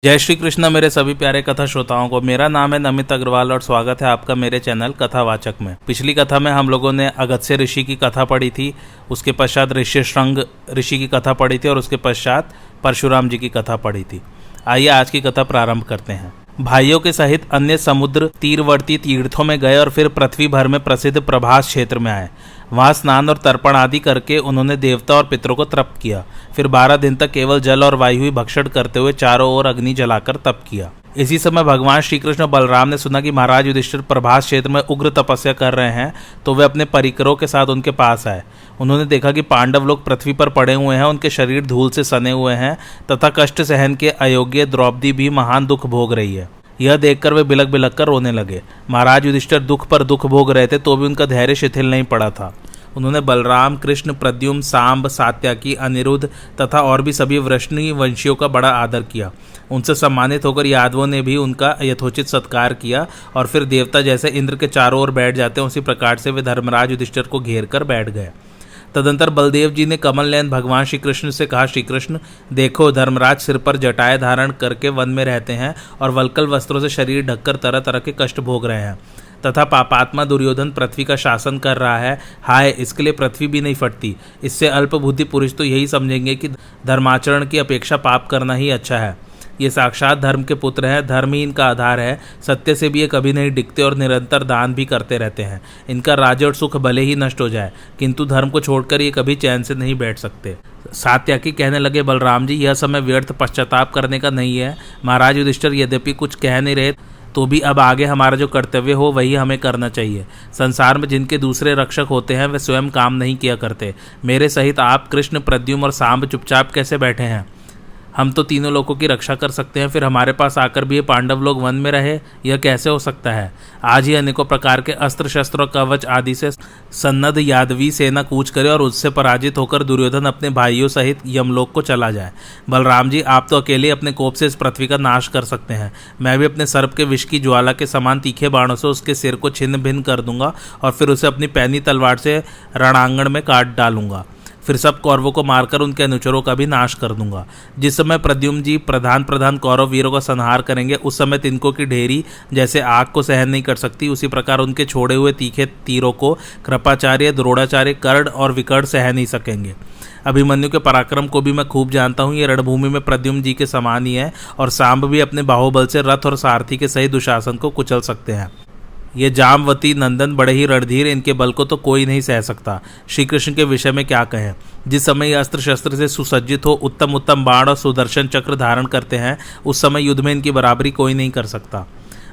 जय श्री कृष्ण मेरे सभी प्यारे कथा श्रोताओं को। मेरा नाम है नमित अग्रवाल और स्वागत है आपका मेरे चैनल कथावाचक में। पिछली कथा में हम लोगों ने अगस्त्य ऋषि की कथा पढ़ी थी, उसके पश्चात ऋष्यशृंग ऋषि की कथा पढ़ी थी और उसके पश्चात परशुराम जी की कथा पढ़ी थी। आइए आज की कथा प्रारंभ करते हैं। भाइयों के सहित अन्य समुद्र तीरवर्ती तीर्थों में गए और फिर पृथ्वी भर में प्रसिद्ध प्रभास क्षेत्र में आए। वहां स्नान और तर्पण आदि करके उन्होंने देवता और पितरों को तृप्त किया। फिर 12 दिन तक केवल जल और वायु ही भक्षण करते हुए चारों ओर अग्नि जलाकर तप किया। इसी समय भगवान श्री कृष्ण और बलराम ने सुना कि महाराज युधिष्ठिर प्रभास क्षेत्र में उग्र तपस्या कर रहे हैं, तो वे अपने परिकरों के साथ उनके पास आए। उन्होंने देखा कि पांडव लोग पृथ्वी पर पड़े हुए हैं, उनके शरीर धूल से सने हुए हैं तथा कष्ट सहन के अयोग्य द्रौपदी भी महान दुख भोग रही है। यह देखकर वे बिलक बिलक कर रोने लगे। महाराज युधिष्ठिर दुख पर दुख भोग रहे थे, तो भी उनका धैर्य शिथिल नहीं पड़ा था। उन्होंने बलराम, कृष्ण, प्रद्युम्न, सांब, सात्यकी, अनिरुद्ध तथा और भी सभी वृष्णि वंशियों का बड़ा आदर किया। उनसे सम्मानित होकर यादवों ने भी उनका यथोचित सत्कार किया और फिर देवता जैसे इंद्र के चारों ओर बैठ जाते हैं, उसी प्रकार से वे धर्मराज युधिष्ठिर को घेर कर बैठ गए। तदंतर बलदेव जी ने कमल नयन भगवान श्री कृष्ण से कहा, श्री कृष्ण देखो, धर्मराज सिर पर जटाएं धारण करके वन में रहते हैं और वल्कल वस्त्रों से शरीर ढककर तरह तरह के कष्ट भोग रहे हैं, तथा पापात्मा दुर्योधन पृथ्वी का शासन कर रहा है। हाय, इसके लिए पृथ्वी भी नहीं फटती। इससे अल्पबुद्धि पुरुष तो यही समझेंगे कि धर्माचरण की अपेक्षा पाप करना ही अच्छा है। ये साक्षात धर्म के पुत्र हैं, धर्म ही इनका आधार है। सत्य से भी ये कभी नहीं डिगते और निरंतर दान भी करते रहते हैं। इनका राज्य और सुख भले ही नष्ट हो जाए, किंतु धर्म को छोड़कर ये कभी चैन से नहीं बैठ सकते। सात्यकी कहने लगे, बलराम जी, यह समय व्यर्थ पश्चाताप करने का नहीं है। महाराज युधिष्ठिर यद्यपि कुछ कह नहीं रहे, तो भी अब आगे हमारा जो कर्तव्य हो वही हमें करना चाहिए। संसार में जिनके दूसरे रक्षक होते हैं वे स्वयं काम नहीं किया करते। मेरे सहित आप, कृष्ण, प्रद्युम्न और सांब चुपचाप कैसे बैठे हैं? हम तो तीनों लोगों की रक्षा कर सकते हैं, फिर हमारे पास आकर भी ये पांडव लोग वन में रहे, यह कैसे हो सकता है? आज ही अनेकों प्रकार के अस्त्र शस्त्र और कवच आदि से सन्नद्ध यादवी सेना कूच करे और उससे पराजित होकर दुर्योधन अपने भाइयों सहित यमलोक को चला जाए। बलराम जी, आप तो अकेले अपने कोप से इस पृथ्वी का नाश कर सकते हैं। मैं भी अपने सर्प के विष की ज्वाला के समान तीखे बाणों से उसके सिर को छिन्न भिन्न कर दूंगा और फिर उसे अपनी पैनी तलवार से रणांगण में काट डालूंगा। फिर सब कौरवों को मारकर उनके अनुचरों का भी नाश कर दूंगा। जिस समय प्रद्युम्न जी प्रधान कौरव वीरों का संहार करेंगे, उस समय तिनकों की ढेरी जैसे आग को सहन नहीं कर सकती, उसी प्रकार उनके छोड़े हुए तीखे तीरों को कृपाचार्य, द्रोणाचार्य, कर्ण और विकर्ण सह नहीं सकेंगे। अभिमन्यु के पराक्रम को भी मैं खूब जानता हूँ। ये रणभूमि में प्रद्युम्न जी के समान ही है और सांब भी अपने बाहुबल से रथ और सारथी के सही दुशासन को कुचल सकते हैं। ये जामवती नंदन बड़े ही रणधीर, इनके बल को तो कोई नहीं सह सकता। श्री कृष्ण के विषय में क्या कहें? जिस समय ये अस्त्र शस्त्र से सुसज्जित हो, उत्तम उत्तम बाण और सुदर्शन चक्र धारण करते हैं, उस समय युद्ध में इनकी बराबरी कोई नहीं कर सकता।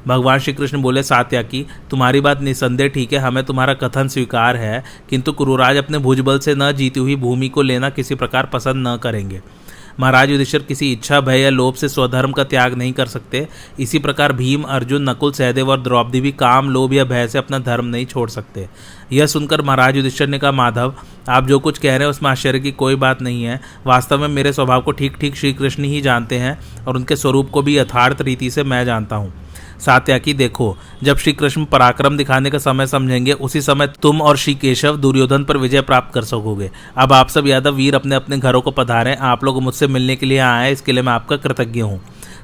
भगवान श्री कृष्ण बोले, सात्यकी, तुम्हारी बात निसंदेह ठीक है, हमें तुम्हारा कथन स्वीकार है, किंतु कुरुराज अपने भुजबल से न जीती हुई भूमि को लेना किसी प्रकार पसंद न करेंगे। महाराज युधिष्ठिर किसी इच्छा, भय या लोभ से स्वधर्म का त्याग नहीं कर सकते। इसी प्रकार भीम, अर्जुन, नकुल, सहदेव और द्रौपदी भी काम, लोभ या भय से अपना धर्म नहीं छोड़ सकते। यह सुनकर महाराज युधिष्ठिर ने कहा, माधव, आप जो कुछ कह रहे हैं उसमें आश्चर्य की कोई बात नहीं है। वास्तव में मेरे स्वभाव को ठीक ठीक श्री कृष्ण ही जानते हैं और उनके स्वरूप को भी यथार्थ रीति से मैं जानता हूँ। सात्यकी, देखो, जब श्री कृष्ण पराक्रम दिखाने का समय समझेंगे, उसी समय तुम और श्री केशव दुर्योधन पर विजय प्राप्त कर सकोगे। अब आप सब यादव वीर अपने अपने घरों को पधारें। आप लोग मुझसे मिलने के लिए आए, इसके लिए मैं आपका कृतज्ञ हूँ।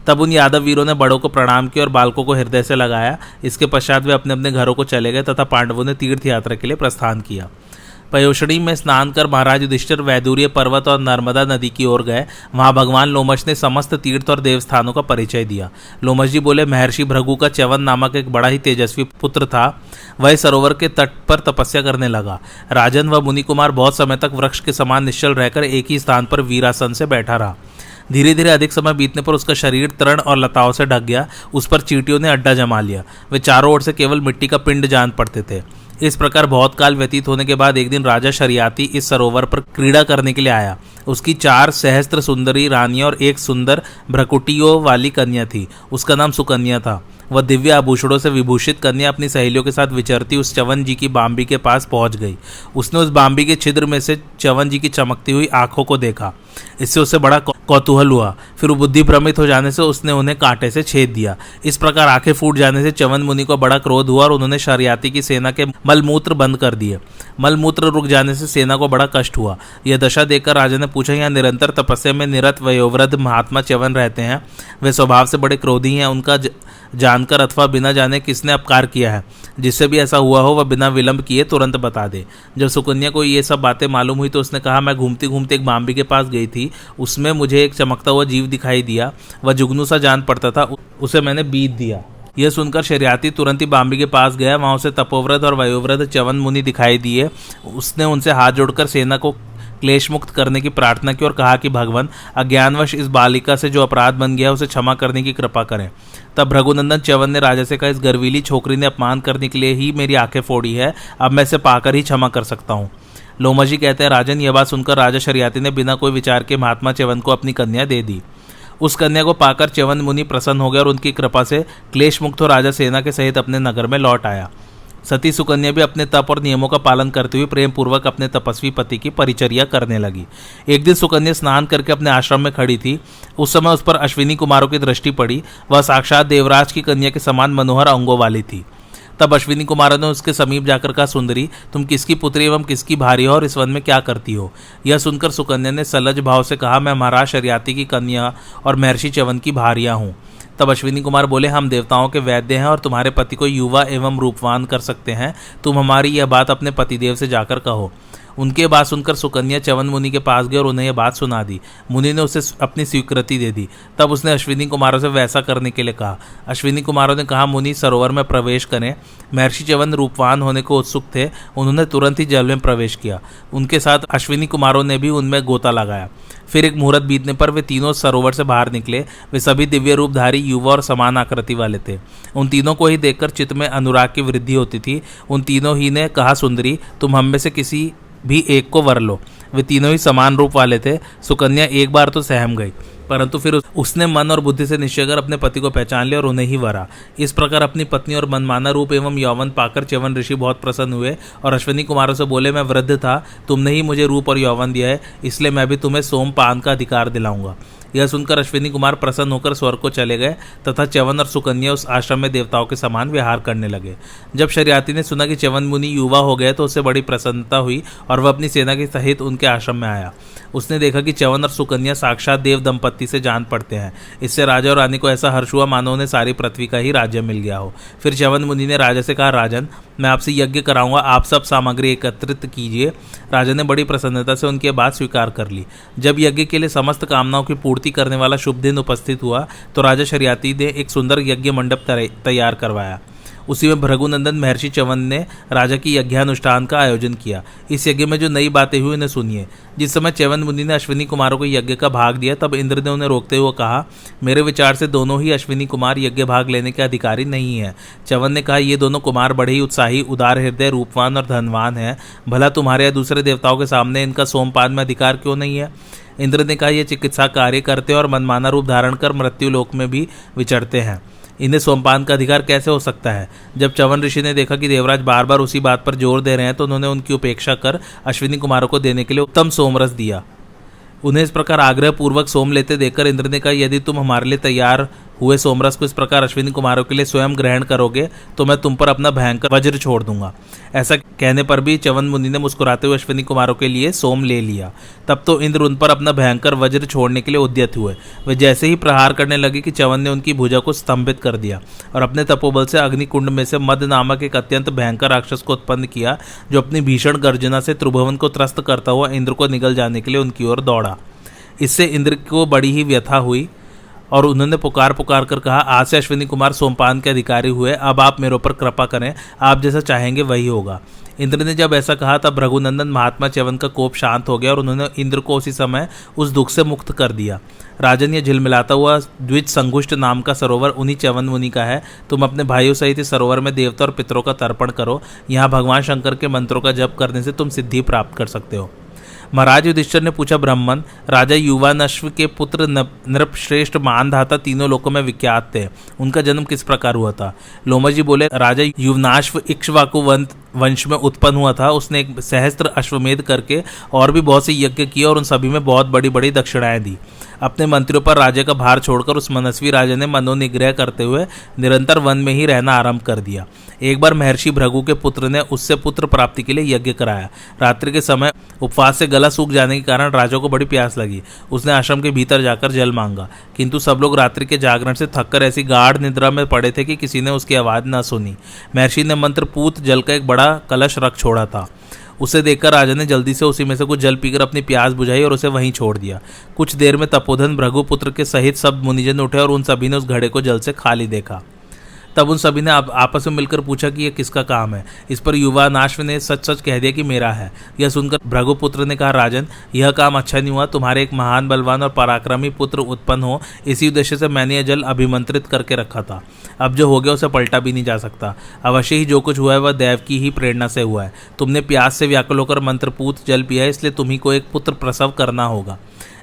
तब उन यादव वीरों ने बड़ों को प्रणाम किया और बालकों को हृदय से लगाया। इसके पश्चात वे अपने अपने घरों को चले गए तथा पांडवों ने तीर्थ यात्रा के लिए प्रस्थान किया। पयोषणी में स्नान कर महाराज युधिष्ठिर वैदूर्य पर्वत और नर्मदा नदी की ओर गए। वहां भगवान लोमश ने समस्त तीर्थ और देवस्थानों का परिचय दिया। लोमश जी बोले, महर्षि भृगु का च्यवन नामक एक बड़ा ही तेजस्वी पुत्र था। वह सरोवर के तट पर तपस्या करने लगा। राजन व मुनि कुमार बहुत समय तक वृक्ष के समान निश्चल रहकर एक ही स्थान पर वीरासन से बैठा रहा। धीरे धीरे अधिक समय बीतने पर उसका शरीर तृण और लताओं से ढक गया। उस पर चींटियों ने अड्डा जमा लिया। वे चारों ओर से केवल मिट्टी का पिंड जान पड़ते थे। इस प्रकार बहुत काल व्यतीत होने के बाद एक दिन राजा शरियाती इस सरोवर पर क्रीड़ा करने के लिए आया। उसकी 4 सहस्त्र सुंदरी रानियां और एक सुंदर भ्रकुटियों वाली कन्या थी। उसका नाम सुकन्या था। वह दिव्य आभूषणों से विभूषित कन्या अपनी सहेलियों के साथ विचरती उस च्यवन जी की बाम्बी के पास पहुंच गई। उसने उस बाम्बी के छिद्र में से च्यवन जी की चमकती हुई आंखों को देखा। इससे उसे बड़ा कौतूहल हुआ। फिर बुद्धि भ्रमित हो जाने से उसने उन्हें कांटे से छेद दिया। इस प्रकार आंखें फूट जाने से च्यवन मुनि को बड़ा क्रोध हुआ और उन्होंने शर्याती की सेना के मलमूत्र बंद कर दिए। मलमूत्र रुक जाने से सेना को बड़ा कष्ट हुआ। यह दशा देखकर राजा ने पूछा, यहाँ निरंतर तपस्या में निरत वयोवृद्ध महात्मा च्यवन रहते हैं, वे स्वभाव से बड़े क्रोधी हैं, उनका जानकर अथवा बिना जाने किसने अपकार किया है? जिससे भी ऐसा हुआ हो वह बिना विलंब किए तुरंत बता दे। जब सुकन्या को ये सब बातें मालूम हुई तो उसने कहा, मैं घूमती घूमती एक बाम्बी के पास गई थी, उसमें मुझे एक चमकता हुआ जीव दिखाई दिया, वह जुगनू सा जान पड़ता था, उसे मैंने बीत दिया। यह सुनकर शर्याती तुरंत ही बाम्बी के पास गया। वहां उसे तपोवृद्ध और वयोवृद्ध च्यवन मुनि दिखाई दिए। उसने उनसे हाथ जोड़कर सेना को क्लेश मुक्त करने की प्रार्थना की और कहा कि भगवान, अज्ञानवश इस बालिका से जो अपराध बन गया उसे क्षमा करने की कृपा करें। तब भृगुनंदन च्यवन ने राजा से कहा, इस गर्वीली छोकरी ने अपमान करने के लिए ही मेरी आंखें फोड़ी है, अब मैं इसे पाकर ही क्षमा कर सकता हूँ। लोमजी कहते हैं, राजन, यह बात सुनकर राजा शर्याती ने बिना कोई विचार के महात्मा च्यवन को अपनी कन्या दे दी। उस कन्या को पाकर च्यवन मुनि प्रसन्न हो गया और उनकी कृपा से क्लेश मुक्त हो राजा सेना के सहित अपने नगर में लौट आया। सती सुकन्या भी अपने तप और नियमों का पालन करते हुए प्रेम पूर्वक अपने तपस्वी पति की परिचर्या करने लगी। एक दिन सुकन्या स्नान करके अपने आश्रम में खड़ी थी। उस समय उस पर अश्विनी कुमारों की दृष्टि पड़ी। वह साक्षात देवराज की कन्या के समान मनोहर अंगों वाली थी। तब अश्विनी कुमारों ने उसके समीप जाकर कहा, सुंदरी, तुम किसकी पुत्री एवं किसकी भार्य हो और इस वन में क्या करती हो? यह सुनकर सुकन्या ने सलज भाव से कहा, मैं महाराज शर्याती की कन्या और महर्षि च्यवन की भार्या हूँ। तब अश्विनी कुमार बोले, हम देवताओं के वैद्य हैं और तुम्हारे पति को युवा एवं रूपवान कर सकते हैं। तुम हमारी यह बात अपने पतिदेव से जाकर कहो। उनके बात सुनकर सुकन्या च्यवन मुनि के पास गई और उन्हें यह बात सुना दी। मुनि ने उसे अपनी स्वीकृति दे दी। तब उसने अश्विनी कुमारों से वैसा करने के लिए कहा। अश्विनी कुमारों ने कहा, मुनि सरोवर में प्रवेश करें। महर्षि च्यवन रूपवान होने को उत्सुक थे। उन्होंने तुरंत ही जल में प्रवेश किया। उनके साथ अश्विनी कुमारों ने भी उनमें गोता लगाया। फिर एक मुहूर्त बीतने पर वे तीनों सरोवर से बाहर निकले। वे सभी दिव्य रूपधारी युवा और समान आकृति वाले थे। उन तीनों को ही देखकर चित्त में अनुराग की वृद्धि होती थी। उन तीनों ही ने कहा, सुंदरी, तुम हम में से किसी भी एक को वर लो। वे तीनों ही समान रूप वाले थे। सुकन्या एक बार तो सहम गई, परंतु फिर उसने मन और बुद्धि से निश्चय कर अपने पति को पहचान लिया और उन्हें ही वरा। इस प्रकार अपनी पत्नी और मनमाना रूप एवं यौवन पाकर च्यवन ऋषि बहुत प्रसन्न हुए और अश्विनी कुमारों से बोले, मैं वृद्ध था, तुमने ही मुझे रूप और यौवन दिया है, इसलिए मैं भी तुम्हें सोमपान का अधिकार दिलाऊंगा। यह सुनकर अश्विनी कुमार प्रसन्न होकर स्वर्ग को चले गए तथा च्यवन और सुकन्या उस आश्रम में देवताओं के समान व्यवहार करने लगे। जब शर्याती ने सुना कि च्यवन मुनि युवा हो गए तो उसे बड़ी प्रसन्नता हुई और वह अपनी सेना के सहित उनके आश्रम में आया। उसने देखा कि च्यवन और सुकन्या साक्षात देव दंपत्ति से जान पड़ते हैं। इससे राजा और रानी को ऐसा हर्ष हुआ मानो उन्हें सारी पृथ्वी का ही राज्य मिल गया हो। फिर च्यवन मुनि ने राजा से कहा, राजन, मैं आपसे यज्ञ कराऊंगा, आप सब सामग्री एकत्रित कीजिए। राजा ने बड़ी प्रसन्नता से उनकी बात स्वीकार कर ली। जब यज्ञ के लिए समस्त कामनाओं की पूर्ति करने वाला शुभ दिन उपस्थित हुआ तो राजा शर्याती ने एक सुंदर यज्ञ मंडप तैयार करवाया। उसी में भृगुनंदन महर्षि च्यवन ने राजा की यज्ञानुष्ठान का आयोजन किया। इस यज्ञ में जो नई बातें हुई उन्हें सुनिए। जिस समय च्यवन मुनि ने अश्विनी कुमारों को यज्ञ का भाग दिया तब इंद्र ने उन्हें रोकते हुए कहा, मेरे विचार से दोनों ही अश्विनी कुमार यज्ञ भाग लेने के अधिकारी नहीं है। च्यवन ने कहा, ये दोनों कुमार बड़े ही उत्साही, उदार हृदय, रूपवान और धनवान हैं। भला तुम्हारे या दूसरे देवताओं के सामने इनका सोमपान में अधिकार क्यों नहीं है? इंद्र ने कहा, ये चिकित्सा कार्य करते और मनमाना रूप धारण कर मृत्यु लोक में भी विचरते हैं, इन्हें सोमपान का अधिकार कैसे हो सकता है? जब च्यवन ऋषि ने देखा कि देवराज बार बार उसी बात पर जोर दे रहे हैं तो उन्होंने उनकी उपेक्षा कर अश्विनी कुमारों को देने के लिए उत्तम सोमरस दिया। उन्हें इस प्रकार आग्रह पूर्वक सोम लेते देखकर इंद्र ने कहा, यदि तुम हमारे लिए तैयार हुए सोमरस को इस प्रकार अश्विनी कुमारों के लिए स्वयं ग्रहण करोगे तो मैं तुम पर अपना भयंकर वज्र छोड़ दूंगा। ऐसा कहने पर भी च्यवन मुनि ने मुस्कुराते हुए अश्विनी कुमारों के लिए सोम ले लिया। तब तो इंद्र उन पर अपना भयंकर वज्र छोड़ने के लिए उद्यत हुए। वे जैसे ही प्रहार करने लगे कि च्यवन ने उनकी भुजा को स्तंभित कर दिया और अपने तपोबल से अग्निकुंड में से मद नामक एक अत्यंत भयंकर राक्षस को उत्पन्न किया, जो अपनी भीषण गर्जना से त्रिभुवन को त्रस्त करता हुआ इंद्र को निगल जाने के लिए उनकी ओर दौड़ा। इससे इंद्र को बड़ी ही व्यथा हुई और उन्होंने पुकार कर कहा, आज से अश्विनी कुमार सोमपान के अधिकारी हुए, अब आप मेरे ऊपर कृपा करें, आप जैसा चाहेंगे वही होगा। इंद्र ने जब ऐसा कहा तब रघुनंदन महात्मा च्यवन का कोप शांत हो गया और उन्होंने इंद्र को उसी समय उस दुख से मुक्त कर दिया। राजन, ये झिलमिलाता हुआ द्विज संगुष्ट नाम का सरोवर उन्हीं च्यवन मुनि का है। तुम अपने भाइयों सहित इस सरोवर में देवता और पितरों का तर्पण करो। यहाँ भगवान शंकर के मंत्रों का जप करने से तुम सिद्धि प्राप्त कर सकते हो। महाराज युधिष्ठिर ने पूछा, ब्राह्मण राजा युवानश्व के पुत्र नृपश्रेष्ठ मानधाता तीनों लोकों में विख्यात थे, उनका जन्म किस प्रकार हुआ था? लोमश जी बोले, राजा युवनाश्व इक्ष्वाकु वंश में उत्पन्न हुआ था। उसने एक सहस्त्र अश्वमेध करके और भी बहुत से यज्ञ किए और उन सभी में बहुत बड़ी बड़ी दक्षिणाएं दी। अपने मंत्रियों पर राज्य का भार छोड़कर उस मनस्वी राजा ने मनोनिग्रह करते हुए निरंतर वन में ही रहना आरंभ कर दिया। एक बार महर्षि भृगु के पुत्र ने उससे पुत्र प्राप्ति के लिए यज्ञ कराया। रात्रि के समय उपवास से गला सूख जाने के कारण राजा को बड़ी प्यास लगी। उसने आश्रम के भीतर जाकर जल मांगा, किंतु सब लोग रात्रि के जागरण से थककर ऐसी गाढ़ निद्रा में पड़े थे कि किसी ने उसकी आवाज़ न सुनी। महर्षि ने मंत्रपूत जल का एक बड़ा कलश रख छोड़ा था। उसे देखकर राजा ने जल्दी से उसी में से कुछ जल पीकर अपनी प्यास बुझाई और उसे वहीं छोड़ दिया। कुछ देर में तपोधन भृगुपुत्र के सहित सब मुनिजन उठे और उन सभी ने उस घड़े को जल से खाली देखा। तब उन सभी ने आपस में मिलकर पूछा कि यह किसका काम है। इस पर युवा नाश्व ने सच सच कह दिया कि मेरा है। यह सुनकर भृगुपुत्र ने कहा, राजन, यह काम अच्छा नहीं हुआ। तुम्हारे एक महान बलवान और पराक्रमी पुत्र उत्पन्न हो, इसी उद्देश्य से मैंने यह जल अभिमंत्रित करके रखा था। अब जो हो गया उसे पलटा भी नहीं जा सकता। अवश्य ही जो कुछ हुआ है वह देव की ही प्रेरणा से हुआ है। तुमने प्यास से व्याकुल होकर मंत्रपूत जल पिया है, इसलिए तुम्ही को एक पुत्र प्रसव करना होगा।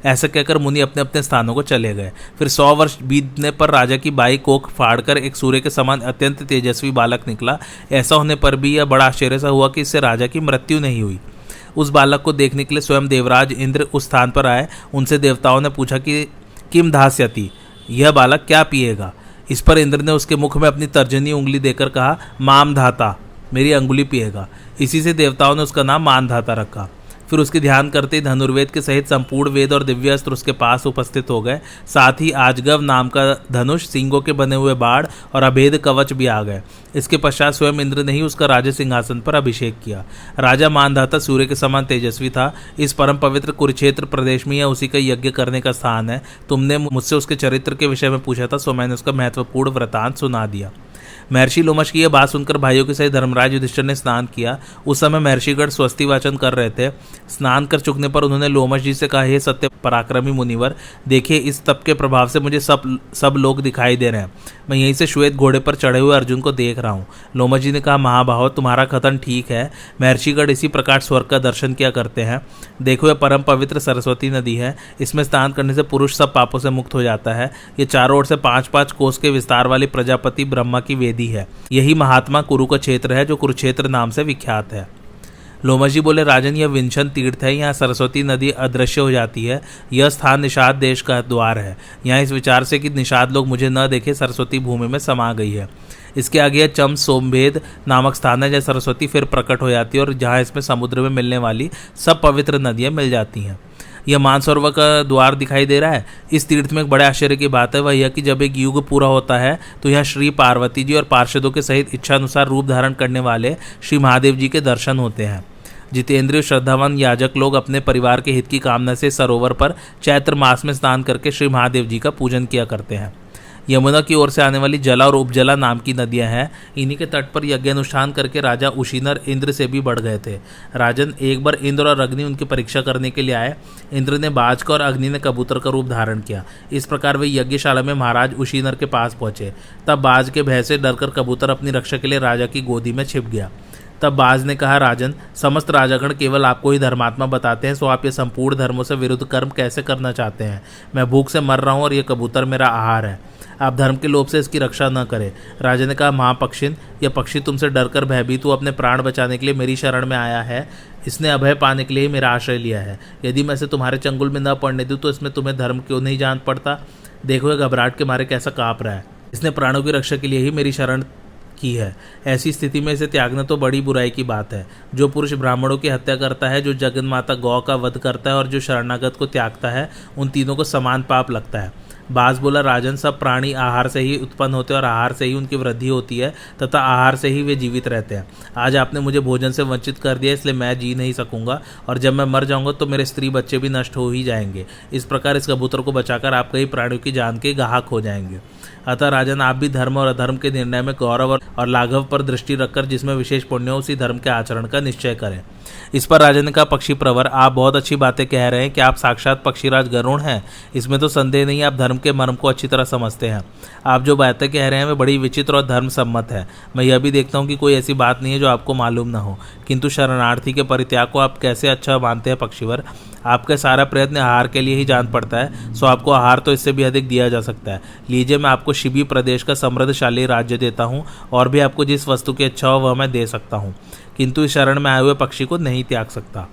ऐसा कहकर मुनि अपने अपने स्थानों को चले गए। फिर 100 वर्ष बीतने पर राजा की बाई कोख फाड़कर एक सूर्य के समान अत्यंत तेजस्वी बालक निकला। ऐसा होने पर भी यह बड़ा आश्चर्य सा हुआ कि इससे राजा की मृत्यु नहीं हुई। उस बालक को देखने के लिए स्वयं देवराज इंद्र उस स्थान पर आए। उनसे देवताओं ने पूछा कि किम धास्यति, यह बालक क्या पिएगा? इस पर इंद्र ने उसके मुख में अपनी तर्जनी उंगली देकर कहा, माम धाता, मेरी अंगुली पिएगा। इसी से देवताओं ने उसका नाम मानधाता रखा। फिर उसके ध्यान करते धनुर्वेद के सहित संपूर्ण वेद और दिव्य अस्त्र उसके पास उपस्थित हो गए। साथ ही आजगव नाम का धनुष, सींगों के बने हुए बाण और अभेद कवच भी आ गए। इसके पश्चात स्वयं इंद्र ने ही उसका राज सिंहासन पर अभिषेक किया। राजा मानधाता सूर्य के समान तेजस्वी था। इस परम पवित्र कुरुक्षेत्र प्रदेश में यह उसी का यज्ञ करने का स्थान है। तुमने मुझसे उसके चरित्र के विषय में पूछा था, सो मैंने उसका महत्वपूर्ण वृतांत सुना दिया। महर्षि लोमश की यह बात सुनकर भाइयों के सहित धर्मराज युधिष्ठिर ने स्नान किया। उस समय महर्षिगण स्वस्ति वाचन कर रहे थे। स्नान कर चुकने पर उन्होंने लोमश जी से कहा, हे सत्य पराक्रमी मुनिवर, देखिए इस तप के प्रभाव से मुझे सब लोग दिखाई दे रहे हैं। मैं यहीं से श्वेत घोड़े पर चढ़े हुए अर्जुन को देख रहा हूँ। लोमश जी ने कहा, महाभाव, तुम्हारा कथन ठीक है। महर्षिगण इसी प्रकार स्वर्ग का दर्शन किया करते हैं। देखो, यह परम पवित्र सरस्वती नदी है। इसमें स्नान करने से पुरुष सब पापों से मुक्त हो जाता है। ये चारों ओर से 5-5 कोस के विस्तार वाली प्रजापति ब्रह्मा की वेदी है। यही महात्मा कुरु का क्षेत्र है, जो कुरुक्षेत्र नाम से विख्यात है। लोमश जी बोले, राजन, यह विंशन तीर्थ है। यहाँ सरस्वती नदी अदृश्य हो जाती है। यह स्थान निषाद देश का द्वार है। यहाँ इस विचार से कि निषाद लोग मुझे न देखे, सरस्वती भूमि में समा गई है। इसके आगे यह चम सोमभेद नामक स्थान है, जहाँ सरस्वती फिर प्रकट हो जाती है और जहाँ इसमें समुद्र में मिलने वाली सब पवित्र नदियाँ मिल जाती हैं। यह मानसरोवर का द्वार दिखाई दे रहा है। इस तीर्थ में एक बड़े आश्चर्य की बात है, वह यह कि जब एक युग पूरा होता है तो यहाँ श्री पार्वती जी और पार्षदों के सहित इच्छानुसार रूप धारण करने वाले श्री महादेव जी के दर्शन होते हैं। जितेंद्रिय श्रद्धावान याजक लोग अपने परिवार के हित की कामना से सरोवर पर चैत्र मास में स्नान करके श्री महादेव जी का पूजन किया करते हैं। यमुना की ओर से आने वाली जला और उपजला नाम की नदियां हैं। इन्हीं के तट पर यज्ञ अनुष्ठान करके राजा उशीनर इंद्र से भी बढ़ गए थे। राजन, एक बार इंद्र और अग्नि उनकी परीक्षा करने के लिए आए। इंद्र ने बाज का और अग्नि ने कबूतर का रूप धारण किया। इस प्रकार वे यज्ञशाला में महाराज उशीनर के पास पहुंचे। तब बाज के भय से डरकर कबूतर अपनी रक्षा के लिए राजा की गोदी में छिप गया। तब बाज ने कहा, राजन, समस्त राजागण केवल आपको ही धर्मात्मा बताते हैं, सो आप ये संपूर्ण धर्मों से विरुद्ध कर्म कैसे करना चाहते हैं? मैं भूख से मर रहा हूँ और ये कबूतर मेरा आहार है। आप धर्म के लोभ से इसकी रक्षा न करें। राजा ने कहा, महापक्षिन, यह पक्षी तुमसे डरकर भयभीत हुआ अपने प्राण बचाने के लिए मेरी शरण में आया है। इसने अभय पाने के लिए ही मेरा आश्रय लिया है। यदि मैं इसे तुम्हारे चंगुल में न पड़ने दूँ तो इसमें तुम्हें धर्म क्यों नहीं जान पड़ता? देखो, ये घबराहट के मारे कैसा काँप रहा है। इसने प्राणों की रक्षा के लिए ही मेरी शरण की है। ऐसी स्थिति में इसे त्यागना तो बड़ी बुराई की बात है। जो पुरुष ब्राह्मणों की हत्या करता है, जो जगन माता गौ का वध करता है और जो शरणागत को त्यागता है, उन तीनों को समान पाप लगता है। बाज बोला, राजन, सब प्राणी आहार से ही उत्पन्न होते हैं और आहार से ही उनकी वृद्धि होती है तथा आहार से ही वे जीवित रहते हैं। आज आपने मुझे भोजन से वंचित कर दिया, इसलिए मैं जी नहीं सकूंगा और जब मैं मर जाऊंगा तो मेरे स्त्री बच्चे भी नष्ट हो ही जाएंगे। इस प्रकार इस कबूतर को बचाकर आप कई प्राणियों की जान के गाहक हो जाएंगे। अतः राजन, आप भी धर्म और अधर्म के निर्णय में गौरव और और लाघव पर दृष्टि रखकर जिसमें विशेष पुण्य हो उसी धर्म के आचरण का निश्चय करें। इस पर राजा ने कहा, पक्षी प्रवर, आप बहुत अच्छी बातें कह रहे हैं कि आप साक्षात पक्षीराज गरुड़ हैं, इसमें तो संदेह नहीं, आप धर्म के मर्म को अच्छी तरह समझते हैं। आप जो बातें कह रहे हैं वे बड़ी विचित्र और धर्म सम्मत है। मैं यह भी देखता हूँ कि कोई ऐसी बात नहीं है जो आपको मालूम न हो, किंतु शरणार्थी के परित्याग को आप कैसे अच्छा मानते हैं पक्षीवर। आपका सारा प्रयत्न आहार के लिए ही जान पड़ता है, सो आपको आहार तो इससे भी अधिक दिया जा सकता है। लीजिए, मैं आपको शिबी प्रदेश का समृद्धशाली राज्य देता हूँ, और भी आपको जिस वस्तु की इच्छा हो वह मैं दे सकता हूँ, किंतु इस शरण में आए हुए पक्षी को नहीं त्याग सकता।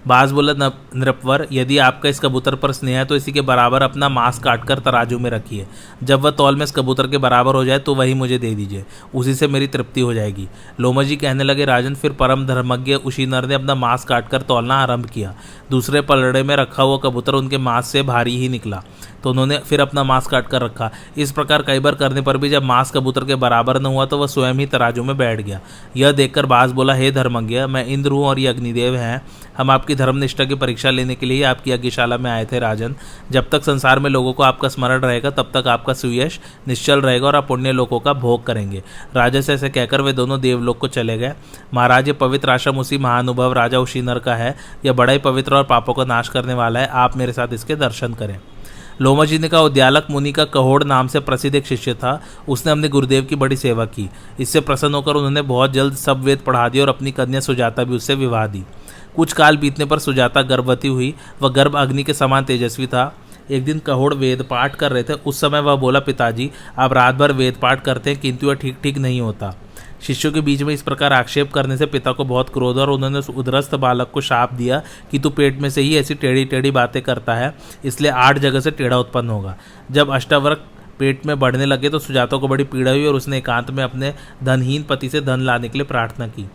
बाज बोला, नृपवर, यदि आपका इस कबूतर पर स्नेह है तो इसी के बराबर अपना मांस काटकर तराजू में रखिए। जब वह तौल में इस कबूतर के बराबर हो जाए तो वही मुझे दे दीजिए, उसी से मेरी तृप्ति हो जाएगी। लोमश जी कहने लगे, राजन, फिर परम धर्मज्ञ उशीनर ने अपना मांस काटकर तौलना आरंभ किया। दूसरे पलड़े में रखा हुआ कबूतर उनके मांस से भारी ही निकला, तो उन्होंने फिर अपना मांस काट कर रखा। इस प्रकार कई बार करने पर भी जब मांस कबूतर के बराबर न हुआ तो वह स्वयं ही तराजू में बैठ गया। यह देखकर बाज बोला, हे धर्मज्ञ, मैं इंद्र हूँ और ये अग्निदेव हैं। हम आपकी धर्मनिष्ठा की परीक्षा लेने के लिए आपकी यज्ञशाला में आए थे राजन। जब तक संसार में लोगों को आपका स्मरण रहेगा तब तक आपका सुयश निश्चल रहेगा और आप पुण्य लोकों का भोग करेंगे। राजा से ऐसे कहकर वे दोनों देवलोक को चले गए। महाराज, ये पवित्र आश्रम उसी महानुभव राजा उशीनर का है। यह बड़ा ही पवित्र और पापों का नाश करने वाला है। आप मेरे साथ इसके दर्शन करें। लोमश जी ने कहा, उद्यालक मुनि का कहोड़ नाम से प्रसिद्ध एक शिष्य था। उसने अपने गुरुदेव की बड़ी सेवा की। इससे प्रसन्न होकर उन्होंने बहुत जल्द सब वेद पढ़ा दिए और अपनी कन्या सुजाता भी उससे विवाह दी। कुछ काल बीतने पर सुजाता गर्भवती हुई। वह गर्भ अग्नि के समान तेजस्वी था। एक दिन कहोड़ वेद पाठ कर रहे थे। उस समय वह बोला, पिताजी, आप रात भर वेद पाठ करते हैं किंतु यह ठीक ठीक नहीं होता। शिष्यों के बीच में इस प्रकार आक्षेप करने से पिता को बहुत क्रोध और उन्होंने उस उदरस्थ बालक को शाप दिया कि तू पेट में से ही ऐसी टेढ़ी टेढ़ी बातें करता है, इसलिए 8 जगह से टेढ़ा उत्पन्न होगा। जब अष्टावक्र पेट में बढ़ने लगे तो सुजाता को बड़ी पीड़ा हुई और उसने एकांत में अपने धनहीन पति से धन लाने के लिए प्रार्थना की।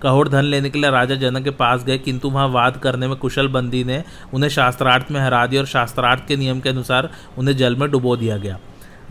कहोड़ धन लेने के लिए राजा जनक के पास गए, किंतु वहां वाद करने में कुशल बंदी ने उन्हें शास्त्रार्थ में हरा दिया और शास्त्रार्थ के नियम के अनुसार उन्हें जल में डुबो दिया गया।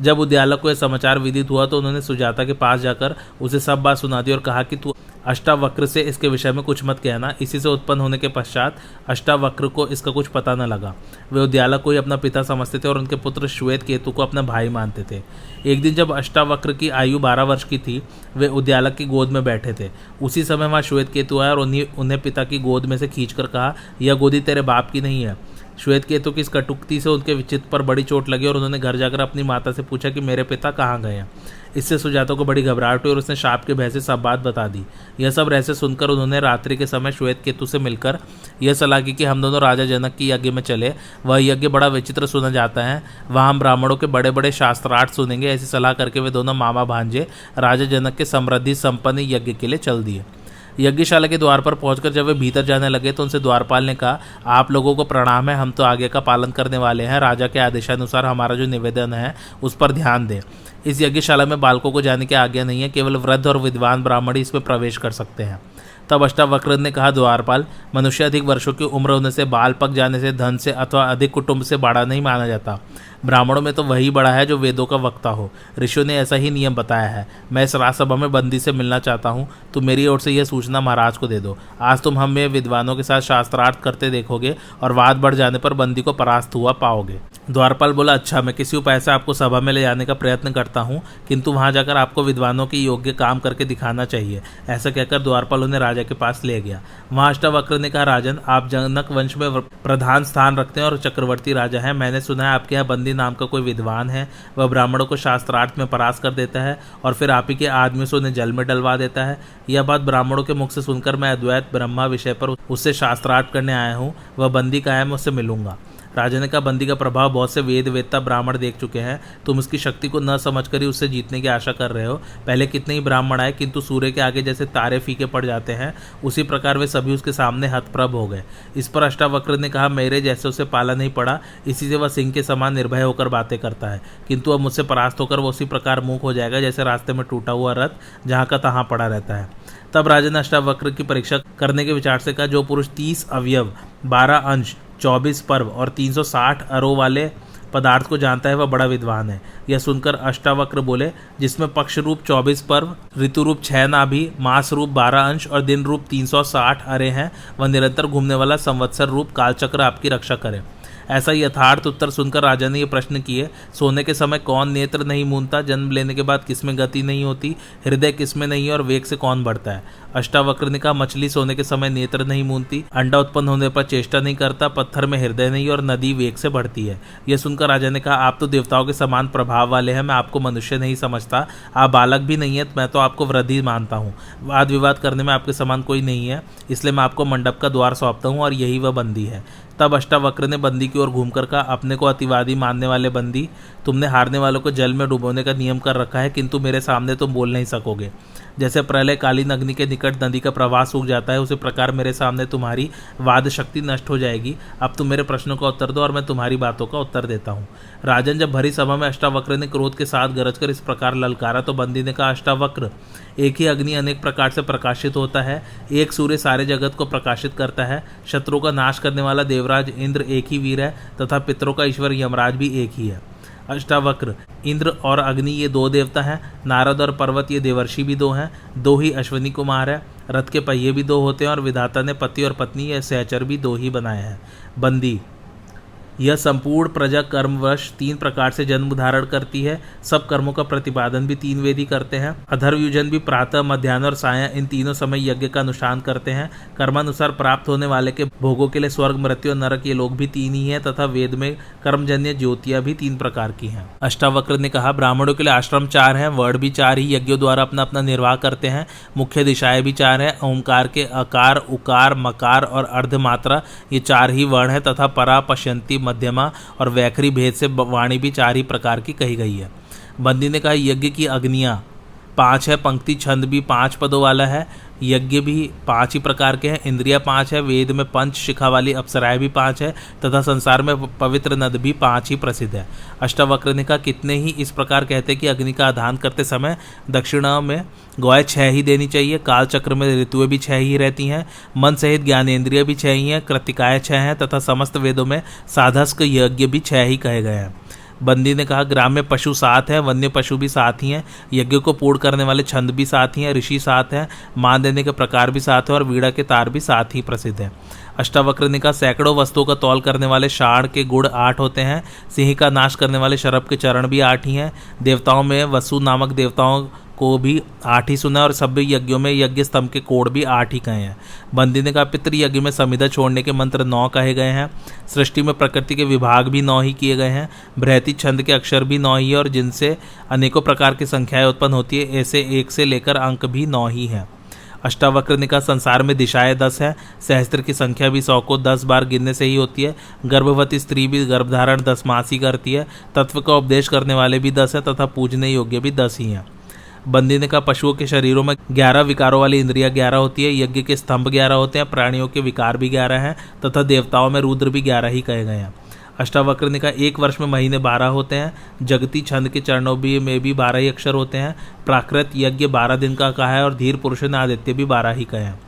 जब उद्यालक को यह समाचार विदित हुआ तो उन्होंने सुजाता के पास जाकर उसे सब बात सुना दी और कहा कि तू अष्टावक्र से इसके विषय में कुछ मत कहना। इसी से उत्पन्न होने के पश्चात अष्टावक्र को इसका कुछ पता न लगा। वे उद्यालक को ही अपना पिता समझते थे और उनके पुत्र श्वेत केतु को अपना भाई मानते थे। एक दिन जब अष्टावक्र की आयु 12 वर्ष की थी, वे उद्यालक की गोद में बैठे थे। उसी समय वहाँ श्वेत केतु आया और उन्हें पिता की गोद में से खींचकर कहा, यह गोदी तेरे बाप की नहीं है। श्वेत केतु की इस कटुक्ति से उनके विचित्र पर बड़ी चोट लगी और उन्होंने घर जाकर अपनी माता से पूछा कि मेरे पिता कहाँ गए हैं। इससे सुजाता को बड़ी घबराहट हुई और उसने शाप के भय से सब बात बता दी। यह सब रहस्य सुनकर उन्होंने रात्रि के समय श्वेत केतु से मिलकर यह सलाह की कि हम दोनों राजा जनक की यज्ञ में चले। वह यज्ञ बड़ा विचित्र सुना जाता है, वहाँ हम ब्राह्मणों के बड़े बड़े शास्त्रार्थ सुनेंगे। ऐसी सलाह करके वे दोनों मामा भांजे राजा जनक के समृद्धि संपन्न यज्ञ के लिए चल दिए। यज्ञशाला के द्वार पर पहुंचकर जब वे भीतर जाने लगे तो उनसे द्वारपाल ने कहा, आप लोगों को प्रणाम है, हम तो आगे का पालन करने वाले हैं। राजा के आदेशानुसार हमारा जो निवेदन है उस पर ध्यान दें। इस यज्ञशाला में बालकों को जाने की आज्ञा नहीं है, केवल वृद्ध और विद्वान ब्राह्मण ही इसमें प्रवेश कर सकते हैं। तब अष्टावक्र ने कहा, द्वारपाल, मनुष्य अधिक वर्षों की उम्र होने से, बाल पक जाने से, धन से अथवा अधिक कुटुंब से बड़ा नहीं माना जाता। ब्राह्मणों में तो वही बड़ा है जो वेदों का वक्ता हो। ऋषियों ने ऐसा ही नियम बताया है। मैं इस राजसभा में बंदी से मिलना चाहता हूँ, तो मेरी ओर से यह सूचना महाराज को दे दो। आज तुम हमें विद्वानों के साथ शास्त्रार्थ करते देखोगे और वाद बढ़ जाने पर बंदी को परास्त हुआ पाओगे। द्वारपाल बोला, अच्छा, मैं किसी उपाय से आपको सभा में ले जाने का प्रयत्न करता हूँ, किंतु वहां जाकर आपको विद्वानों के योग्य काम करके दिखाना चाहिए। ऐसा कहकर द्वारपाल उन्हें राजा के पास ले गया। वहां अष्टावक्र ने कहा, राजन, आप जनक वंश में प्रधान स्थान रखते हैं और चक्रवर्ती राजा हैं। मैंने सुना है आपके यहाँ बंदी नाम का कोई विद्वान है। वह ब्राह्मणों को शास्त्रार्थ में परास्त कर देता है और फिर आप ही के आदमी से उन्हें जल में डलवा देता है। यह बात ब्राह्मणों के मुख से सुनकर मैं अद्वैत ब्रह्मा विषय पर उससे शास्त्रार्थ करने आया हूँ। वह बंदी का है, मैं उससे मिलूंगा। राजा ने कहा, बंदी का प्रभाव बहुत से वेद वेत्ता ब्राह्मण देख चुके हैं। तुम उसकी शक्ति को न समझकर ही उससे जीतने की आशा कर रहे हो। पहले कितने ही ब्राह्मण आए, किंतु सूर्य के आगे जैसे तारे फीके पड़ जाते हैं, उसी प्रकार वे सभी उसके सामने हतप्रभ हो गए। इस पर अष्टावक्र ने कहा, मेरे जैसे उसे पाला नहीं पड़ा, इसी से वह सिंह के समान निर्भय होकर बातें करता है। किंतु अब मुझसे परास्त होकर वह उसी प्रकार मूक हो जाएगा जैसे रास्ते में टूटा हुआ रथ जहाँ का तहाँ पड़ा रहता है। तब राजा ने अष्टावक्र की परीक्षा करने के विचार से कहा, जो पुरुष 30 अवयव, 12 अंश, 24 पर्व और 360 अरो वाले पदार्थ को जानता है वह बड़ा विद्वान है। यह सुनकर अष्टावक्र बोले, जिसमें पक्ष रूप 24 पर्व, ऋतु रूप 6 नाभि, मास रूप 12 अंश और दिन रूप 360 अरे हैं, वह निरंतर घूमने वाला संवत्सर रूप कालचक्र आपकी रक्षा करे। ऐसा यथार्थ उत्तर सुनकर राजा ने ये प्रश्न किए, सोने के समय कौन नेत्र नहीं मूंदता, जन्म लेने के बाद किसमें गति नहीं होती, हृदय किसमें नहीं है और वेग से कौन बढ़ता है। अष्टावक्र ने कहा, मछली सोने के समय नेत्र नहीं मूंदती, अंडा उत्पन्न होने पर चेष्टा नहीं करता, पत्थर में हृदय नहीं और नदी वेग से बढ़ती है। यह सुनकर राजा ने कहा, आप तो देवताओं के समान प्रभाव वाले हैं, मैं आपको मनुष्य नहीं समझता, आप बालक भी नहीं है, मैं तो आपको वृद्धि मानता हूँ। वाद विवाद करने में आपके समान कोई नहीं है, इसलिए मैं आपको मंडप का द्वार सौंपता हूँ और यही वह बंदी है। तब अष्टावक्र ने बंदी की ओर घूमकर कहा, अपने को अतिवादी मानने वाले बंदी, तुमने हारने वालों को जल में डुबोने का नियम कर रखा है, किंतु मेरे सामने तुम बोल नहीं सकोगे। जैसे प्रलय कालीन अग्नि के निकट नदी का प्रवाह सूख जाता है, उसी प्रकार मेरे सामने तुम्हारी वाद शक्ति नष्ट हो जाएगी। अब तुम मेरे प्रश्नों का उत्तर दो और मैं तुम्हारी बातों का उत्तर देता हूँ। राजन, जब भरी सभा में अष्टावक्र ने क्रोध के साथ गरजकर इस प्रकार ललकारा तो बंदी ने कहा, अष्टावक्र, एक ही अग्नि अनेक प्रकार से प्रकाशित होता है, एक सूर्य सारे जगत को प्रकाशित करता है, शत्रुओं का नाश करने वाला देवराज इंद्र एक ही वीर है तथा पितरों का ईश्वर यमराज भी एक ही है। अष्टावक्र, इंद्र और अग्नि ये दो देवता हैं, नारद और पर्वत ये देवर्षि भी दो हैं, दो ही अश्विनी कुमार है, रथ के पहिए भी दो होते हैं और विधाता ने पति और पत्नी ये सहचर भी दो ही बनाए हैं। बंदी, यह संपूर्ण प्रजा कर्मवश तीन प्रकार से जन्म धारण करती है, सब कर्मों का प्रतिपादन भी तीन वेदी करते हैं। अधर्वयुजन भी प्रातः, मध्याह्न और सायं इन तीनों समय यज्ञ का अनुष्ठान करते हैं। कर्मानुसार प्राप्त होने वाले के भोगों के लिए स्वर्ग, मृत्यु और नरक ये लोग भी तीन ही हैं तथा वेद में कर्मजन्य ज्योतियां भी तीन प्रकार की हैं। अष्टावक्र ने कहा, ब्राह्मणों के लिए आश्रम चार हैं, वर्ण भी चार ही यज्ञों द्वारा अपना अपना निर्वाह करते हैं, मुख्य दिशाएं भी चार हैं, ओंकार के अकार, उकार, मकार और अर्धमात्रा ये चार ही वर्ण है तथा परा, पश्यंती, मध्यमा और वैखरी भेद से वाणी भी चार ही प्रकार की कही गई है। बंदी ने कहा, यज्ञ की अग्नियां पांच है, पंक्ति छंद भी पांच पदों वाला है, यज्ञ भी पांच ही प्रकार के हैं, इंद्रिया पांच है, वेद में पंच शिखा वाली अप्सराएं भी पांच है तथा संसार में पवित्र नद भी पांच ही प्रसिद्ध है। अष्टावक्र ने कहा, कितने ही इस प्रकार कहते कि अग्नि का आधान करते समय दक्षिणा में गौएं 6 ही देनी चाहिए, काल चक्र में ऋतुएं भी 6 ही रहती हैं, मन सहित ज्ञानेंद्रिय भी 6 ही हैं, कृतिकाएं 6 हैं तथा समस्त वेदों में साधस्क यज्ञ भी 6 ही कहे गए हैं। बंदी ने कहा, ग्राम में पशु 7 हैं, वन्य पशु भी 7 ही हैं, यज्ञ को पूर्ण करने वाले छंद भी 7 ही हैं, ऋषि 7 हैं, मान देने के प्रकार भी 7 हैं और वीणा के तार भी 7 ही प्रसिद्ध हैं। अष्टावक्र ने कहा, सैकड़ों वस्तुओं का तौल करने वाले षाढ़ के गुण 8 होते हैं, सिंह का नाश करने वाले शरभ के चरण भी 8 ही हैं, देवताओं में वसु नामक देवताओं को भी 8 ही सुना और सभी यज्ञों में यज्ञ स्तंभ के कोड भी 8 ही कहे हैं। बंदी ने कहा, पितृयज्ञ में समिधा छोड़ने के मंत्र 9 कहे गए हैं, सृष्टि में प्रकृति के विभाग भी 9 ही किए गए हैं, बृहति छंद के अक्षर भी 9 ही है और जिनसे अनेकों प्रकार की संख्याएं उत्पन्न होती है, ऐसे 1 से लेकर अंक भी 9 ही हैं। अष्टावक्र ने कहा, संसार में दिशाएं 10 है, सहस्त्र की संख्या भी 100 को 10 बार गिनने से ही होती है, गर्भवती स्त्री भी गर्भधारण 10 मास ही करती है, तत्व का उपदेश करने वाले भी 10 है तथा पूजने योग्य भी 10 ही हैं। बंदी ने कहा, पशुओं के शरीरों में 11 विकारों वाली इंद्रियां 11 होती है, यज्ञ के स्तंभ 11 होते हैं, प्राणियों के विकार भी 11 हैं तथा देवताओं में रुद्र भी 11 ही कहे गए हैं। अष्टावक्र ने कहा, एक वर्ष में महीने 12 होते हैं, जगती छंद के चरणों में भी 12 ही अक्षर होते हैं, प्राकृत यज्ञ 12 दिन का कहा है और धीर पुरुष ने आदित्य भी 12 ही कहे हैं।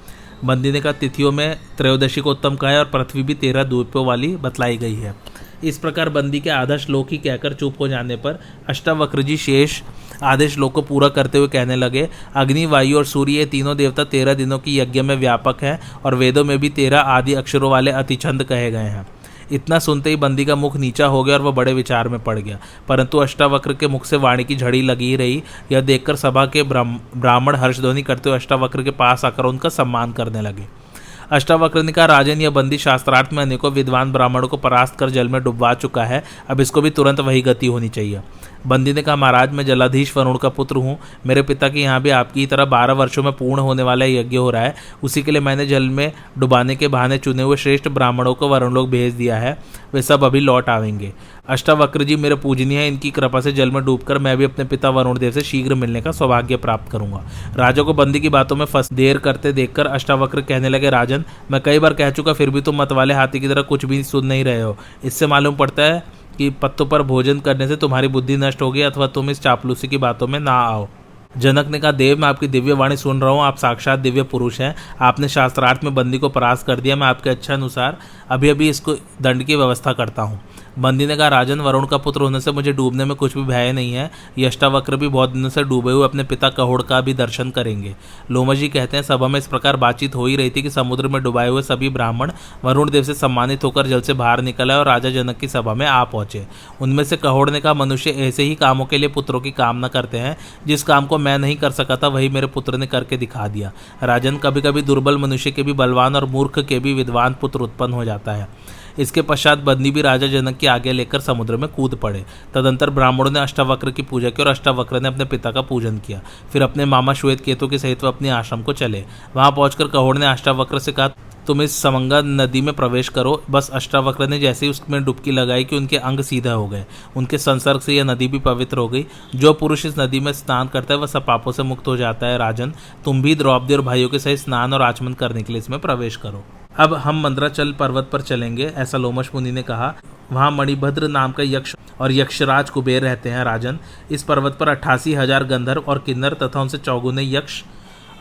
बंदी ने कहा, तिथियों में त्रयोदशी को उत्तम कहा है और पृथ्वी भी 13 द्वीपों वाली बतलाई गई है। इस प्रकार बंदी के आधा श्लोक ही कहकर चुप हो जाने पर अष्टावक्र जी शेष आधे श्लोक को पूरा करते हुए कहने लगे, अग्नि, वायु और सूर्य ये तीनों देवता 13 दिनों की यज्ञ में व्यापक हैं और वेदों में भी 13 आदि अक्षरों वाले अतिछंद कहे गए हैं। इतना सुनते ही बंदी का मुख नीचा हो गया और वह बड़े विचार में पड़ गया, परंतु अष्टावक्र के मुख से वाणी की झड़ी लगी ही रही। यह देखकर सभा के ब्राह्मण हर्षध्वनि करते हुए अष्टावक्र के पास आकर उनका सम्मान करने लगे। अष्टावक्र ने कहा, राजन, यह बंदी शास्त्रार्थ में अनेकों विद्वान ब्राह्मणों को परास्त कर जल में डुबवा चुका है, अब इसको भी तुरंत वही गति होनी चाहिए। बंदी ने कहा, महाराज, मैं जलाधीश वरुण का पुत्र हूँ, मेरे पिता के यहाँ भी आपकी ही तरह 12 वर्षों में पूर्ण होने वाला यज्ञ हो रहा है, उसी के लिए मैंने जल में डुबाने के बहाने चुने हुए श्रेष्ठ ब्राह्मणों को वरुण लोग भेज दिया है, वे सब अभी लौट आवेंगे। अष्टावक्र जी मेरे पूजनीय है, इनकी कृपा से जल में डूबकर मैं भी अपने पिता वरुण देव से शीघ्र मिलने का सौभाग्य प्राप्त करूंगा। राजा को बंदी की बातों में फंस देर करते देखकर अष्टावक्र कहने लगे, राजन, मैं कई बार कह चुका, फिर भी तुम मतवाले हाथी की तरह कुछ भी सुन नहीं रहे हो। इससे मालूम पड़ता है कि पत्तों पर भोजन करने से तुम्हारी बुद्धि नष्ट होगी अथवा तुम इस चापलूसी की बातों में ना आओ। जनक ने कहा, देव, मैं आपकी दिव्य वाणी सुन रहा हूँ, आप साक्षात दिव्य पुरुष हैं, आपने शास्त्रार्थ में बंदी को परास्त कर दिया, मैं आपके अच्छा अनुसार अभी अभी इसको दंड की व्यवस्था करता हूँ। बंदी ने कहा, राजन, वरुण का पुत्र होने से मुझे डूबने में कुछ भी भय नहीं है। ये अष्टावक्र भी बहुत दिनों से डूबे हुए अपने पिता कहोड़ का भी दर्शन करेंगे। लोमश जी कहते हैं, सभा में इस प्रकार बातचीत हो ही रही थी कि समुद्र में डुबाए हुए सभी ब्राह्मण वरुण देव से सम्मानित होकर जल से बाहर निकले और राजा जनक की सभा में आ पहुंचे। उनमें से कहोड़ ने कहा, मनुष्य ऐसे ही कामों के लिए पुत्रों की कामना करते हैं। जिस काम को मैं नहीं कर सका था वही मेरे पुत्र ने करके दिखा दिया। राजन, कभी कभी दुर्बल मनुष्य के भी बलवान और मूर्ख के भी विद्वान पुत्र उत्पन्न हो जाता है। इसके पश्चात बंदी भी राजा जनक की आज्ञा लेकर समुद्र में कूद पड़े। तदंतर ब्राह्मणों ने अष्टावक्र की पूजा की और अष्टावक्र ने अपने पिता का पूजन किया। फिर अपने मामा श्वेत केतु के सहित वह अपने आश्रम को चले। वहां पहुंचकर कहोड़ ने अष्टावक्र से कहा, तुम इस समंगा नदी में प्रवेश करो। बस अष्टावक्र ने जैसे ही उसमें डुबकी लगाई कि उनके अंग सीधा हो गए। उनके संसर्ग से यह नदी भी पवित्र हो गई। जो पुरुष इस नदी में स्नान करता है वह सब पापों से मुक्त हो जाता है। राजन, तुम भी द्रौपदी और भाइयों के सहित स्नान और आचमन करने के लिए इसमें प्रवेश करो। अब हम मंद्राचल पर्वत पर चलेंगे, ऐसा लोमश मुनि ने कहा। वहां मणिभद्र नाम का यक्ष और यक्षराज कुबेर रहते हैं। राजन, इस पर्वत पर 88,000 गंधर्व और किन्नर तथा उनसे 4 यक्ष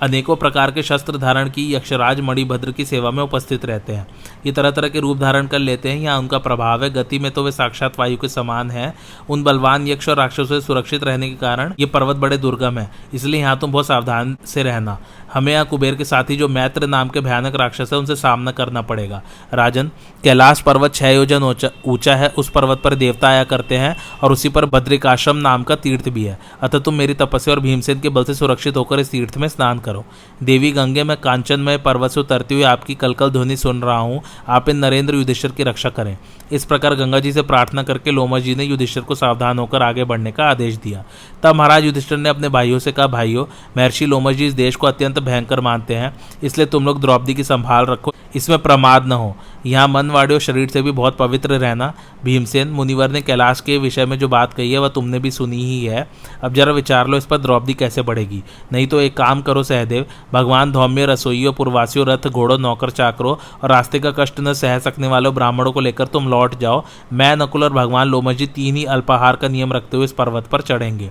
अनेकों प्रकार के शस्त्र धारण की यक्षराज मणिभद्र की सेवा में उपस्थित रहते हैं। ये तरह तरह के रूप धारण कर लेते हैं। यहाँ उनका प्रभाव है। गति में तो वे साक्षात वायु के समान है। उन बलवान यक्ष और राक्षसों से सुरक्षित रहने के कारण ये पर्वत बड़े दुर्गम है। इसलिए यहाँ तुम बहुत सावधान से रहना। हमें यहाँ कुबेर के साथ ही जो मैत्र नाम के भयानक राक्षस है उनसे सामना करना पड़ेगा। राजन, कैलाश पर्वत 6 योजन ऊंचा है। उस पर्वत पर देवता आया करते हैं और उसी पर बद्रिकाश्रम नाम का तीर्थ भी है। अतः तुम मेरी तपस्या और भीमसेन के बल से सुरक्षित होकर इस तीर्थ में स्नान करो। देवी गंगे, मैं कांचनमय पर्वत से उतरती हुई आपकी कलकल ध्वनि सुन रहा हूँ। आप इन नरेंद्र युधिष्ठिर की रक्षा करें। इस प्रकार गंगा जी से प्रार्थना करके लोमश जी ने युधिष्ठिर को सावधान होकर आगे बढ़ने का आदेश दिया। तब महाराज युधिष्ठिर ने अपने भाइयों से कहा, भाइयों, महर्षि लोमश जी इस देश को अत्यंत भयंकर मानते हैं। इसलिए तुम लोग द्रौपदी की संभाल रखो, इसमें प्रमाद न हो। यहाँ मन वाणी और शरीर से भी बहुत पवित्र रहना। भीमसेन, मुनिवर ने कैलाश के विषय में जो बात कही है वह तुमने भी सुनी ही है। अब जरा विचार लो इस पर द्रौपदी कैसे बढ़ेगी। नहीं तो एक काम करो सहदेव, भगवान धौम्य, रसोइयों, पुरवासियों, रथ घोड़ों, नौकर चाकरों और रास्ते का कष्ट न सह सकने वालों ब्राह्मणों को लेकर तुम लौट जाओ। मैं, नकुल और भगवान लोमश जी 3 ही अल्पाहार का नियम रखते हुए इस पर्वत पर चढ़ेंगे।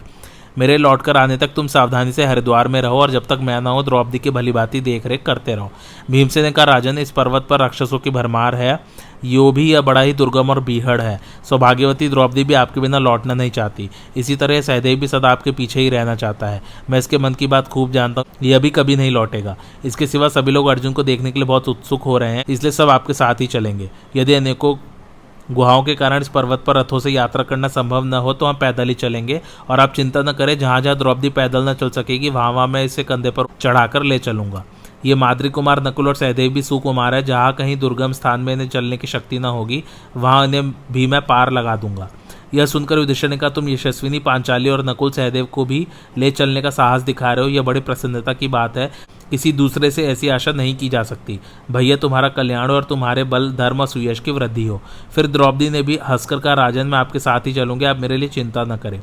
मेरे लौटकर आने तक तुम सावधानी से हरिद्वार में रहो और जब तक मैं न हो द्रौपदी की भली भांति देख रेख करते रहो। भीमसेन ने कहा, राजन, इस पर्वत पर राक्षसों की भरमार है। यो भी यह बड़ा ही दुर्गम और बीहड़ है। सौभाग्यवती द्रौपदी भी आपके बिना लौटना नहीं चाहती। इसी तरह सहदेव भी सदा आपके पीछे ही रहना चाहता है। मैं इसके मन की बात खूब जानता हूँ। यह भी कभी नहीं लौटेगा। इसके सिवा सभी लोग अर्जुन को देखने के लिए बहुत उत्सुक हो रहे हैं, इसलिए सब आपके साथ ही चलेंगे। यदि अनेकों गुहाओं के कारण इस पर्वत पर रथों से यात्रा करना संभव न हो तो हम पैदल ही चलेंगे। और आप चिंता न करें, जहाँ जहाँ द्रौपदी पैदल न चल सकेगी वहाँ मैं इसे कंधे पर चढ़ाकर ले चलूंगा। ये माद्री कुमार, नकुल और सहदेव भी सुकुमार है। जहाँ कहीं दुर्गम स्थान में इन्हें चलने की शक्ति न होगी वहाँ इन्हें भी मैं पार लगा दूंगा। यह सुनकर युधिष्ठिर ने कहा, तुम यशस्विनी, पांचाली और नकुल सहदेव को भी ले चलने का साहस दिखा रहे हो। यह बड़ी प्रसन्नता की बात है। किसी दूसरे से ऐसी आशा नहीं की जा सकती। भैया, तुम्हारा कल्याण हो और तुम्हारे बल, धर्म और सुयश की वृद्धि हो। फिर द्रौपदी ने भी हंसकर कहा, राजन, मैं आपके साथ ही चलूंगी, आप मेरे लिए चिंता न करें।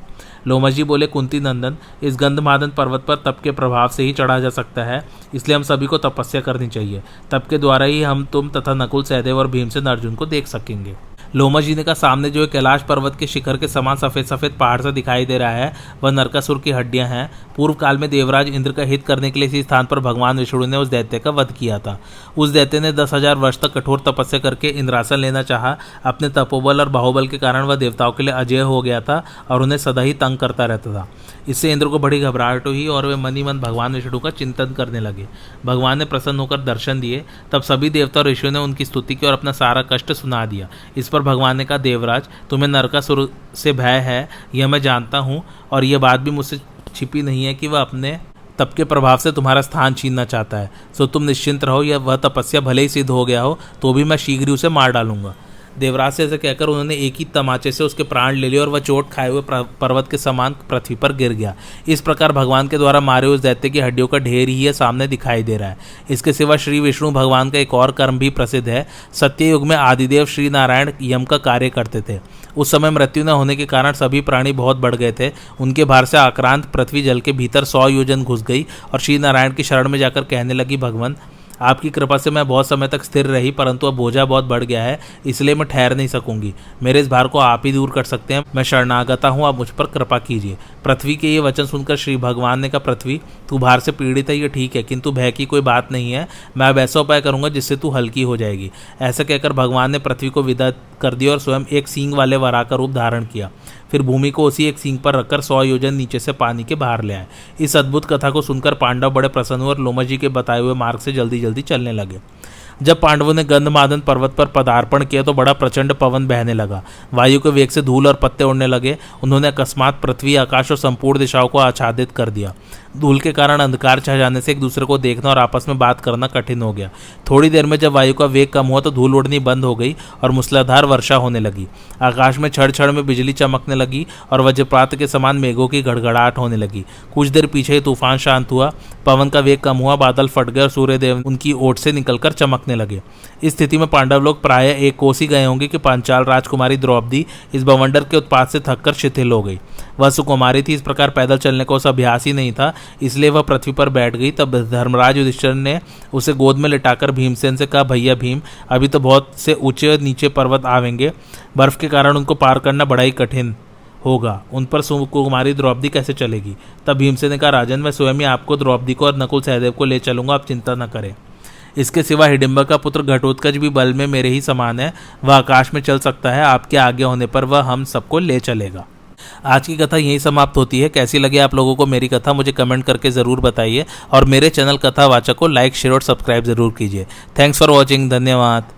लोमश जी बोले, कुंती नंदन, इस गंधमादन पर्वत पर तप के प्रभाव से ही चढ़ा जा सकता है। इसलिए हम सभी को तपस्या करनी चाहिए। तप के द्वारा ही हम तुम तथा नकुल, सहदेव और भीमसेन अर्जुन को देख सकेंगे। लोमश जी ने कहा, सामने जो कैलाश पर्वत के शिखर के समान सफेद सफेद पहाड़ से दिखाई दे रहा है वह नरकासुर की हड्डियां हैं। पूर्व काल में देवराज इंद्र का हित करने के लिए इसी स्थान पर भगवान विष्णु ने उस दैत्य का वध किया था। उस दैत्य ने 10,000 वर्ष तक कठोर तपस्या करके इंद्रासन लेना चाहा। अपने तपोबल और बाहुबल के कारण वह देवताओं के लिए अजय हो गया था और उन्हें सदा ही तंग करता रहता था। इससे इंद्र को बड़ी घबराहट हुई और वे मन ही मन भगवान विष्णु का चिंतन करने लगे। भगवान ने प्रसन्न होकर दर्शन दिए। तब सभी देवता और ऋषियों ने उनकी स्तुति की और अपना सारा कष्ट सुना दिया। इस पर भगवान ने कहा, देवराज, तुम्हें नरकासुर से भय है, यह मैं जानता हूँ और यह बात भी मुझसे छिपी नहीं है कि वह अपने तप के प्रभाव से तुम्हारा स्थान छीनना चाहता है। सो तुम निश्चिंत रहो, यह वह तपस्या भले ही सिद्ध हो गया हो तो भी मैं शीघ्र ही उसे मार डालूंगा। देवराज से ऐसे कहकर उन्होंने एक ही तमाचे से उसके प्राण ले लिए और वह चोट खाए हुए पर्वत के समान पृथ्वी पर गिर गया। इस प्रकार भगवान के द्वारा मारे उस दैत्य की हड्डियों का ढेर ही सामने दिखाई दे रहा है। इसके सिवा श्री विष्णु भगवान का एक और कर्म भी प्रसिद्ध है। सत्ययुग में आदिदेव श्री नारायण यम का कार्य करते थे। उस समय मृत्यु न होने के कारण सभी प्राणी बहुत बढ़ गए थे। उनके भार से आक्रांत पृथ्वी जल के भीतर 100 योजन घुस गई और श्री नारायण की शरण में जाकर कहने लगी, भगवान, आपकी कृपा से मैं बहुत समय तक स्थिर रही, परंतु अब बोझा बहुत बढ़ गया है, इसलिए मैं ठहर नहीं सकूंगी। मेरे इस भार को आप ही दूर कर सकते हैं। मैं शरणागता हूँ, आप मुझ पर कृपा कीजिए। पृथ्वी के ये वचन सुनकर श्री भगवान ने कहा, पृथ्वी तू भार से पीड़ित है, ये ठीक है, किंतु भय की कोई बात नहीं है। मैं अब ऐसा उपाय करूंगा जिससे तू हल्की हो जाएगी। ऐसा कहकर भगवान ने पृथ्वी को विदा कर दिया और स्वयं एक सींग वाले वराह का रूप धारण किया। फिर भूमि को उसी एक सींग पर रखकर 100 योजन नीचे से पानी के बाहर ले आए। इस अद्भुत कथा को सुनकर पांडव बड़े प्रसन्न हुए और लोमश जी के बताए हुए मार्ग से जल्दी जल्दी चलने लगे। जब पांडवों ने गंधमादन पर्वत पर पदार्पण किया तो बड़ा प्रचंड पवन बहने लगा। वायु के वेग से धूल और पत्ते उड़ने लगे। उन्होंने अकस्मात पृथ्वी, आकाश और संपूर्ण दिशाओं को आच्छादित कर दिया। धूल के कारण अंधकार छा जाने से एक दूसरे को देखना और आपस में बात करना कठिन हो गया। थोड़ी देर में जब वायु का वेग कम हुआ तो धूल उड़नी बंद हो गई और मूसलाधार वर्षा होने लगी। आकाश में छड़ छड़ में बिजली चमकने लगी और वज्रपात के समान मेघों की गड़गड़ाहट होने लगी। कुछ देर पीछे ही तूफान शांत हुआ, पवन का वेग कम हुआ, बादल फट गए और सूर्यदेव उनकी ओट से निकलकर चमकने लगे। इस स्थिति में पांडव लोग प्राय एक कोस ही गए होंगे कि पांचाल राजकुमारी द्रौपदी इस बवंडर के उत्पात से थककर शिथिल हो गई। वह सुकुमारी थी, इस प्रकार पैदल चलने का उसे अभ्यास ही नहीं था, इसलिए वह पृथ्वी पर बैठ गई। तब धर्मराज युधिष्ठिर ने उसे गोद में लिटाकर भीमसेन से कहा, भैया भीम, अभी तो बहुत से ऊंचे नीचे पर्वत आवेंगे, बर्फ के कारण उनको पार करना बड़ा ही कठिन होगा, उन पर सुकुमारी द्रौपदी कैसे चलेगी। तब भीमसेन ने कहा, राजन, मैं स्वयं ही आपको, द्रौपदी को और नकुल सहदेव को ले चलूंगा, आप चिंता न करें। इसके सिवा हिडिंबा का पुत्र घटोत्कच भी बल में मेरे ही समान है, वह आकाश में चल सकता है, आपके आगे होने पर वह हम सबको ले चलेगा। आज की कथा यहीं समाप्त होती है। कैसी लगी आप लोगों को मेरी कथा, मुझे कमेंट करके ज़रूर बताइए और मेरे चैनल कथावाचक को लाइक, शेयर और सब्सक्राइब ज़रूर कीजिए। Thanks for watching. धन्यवाद।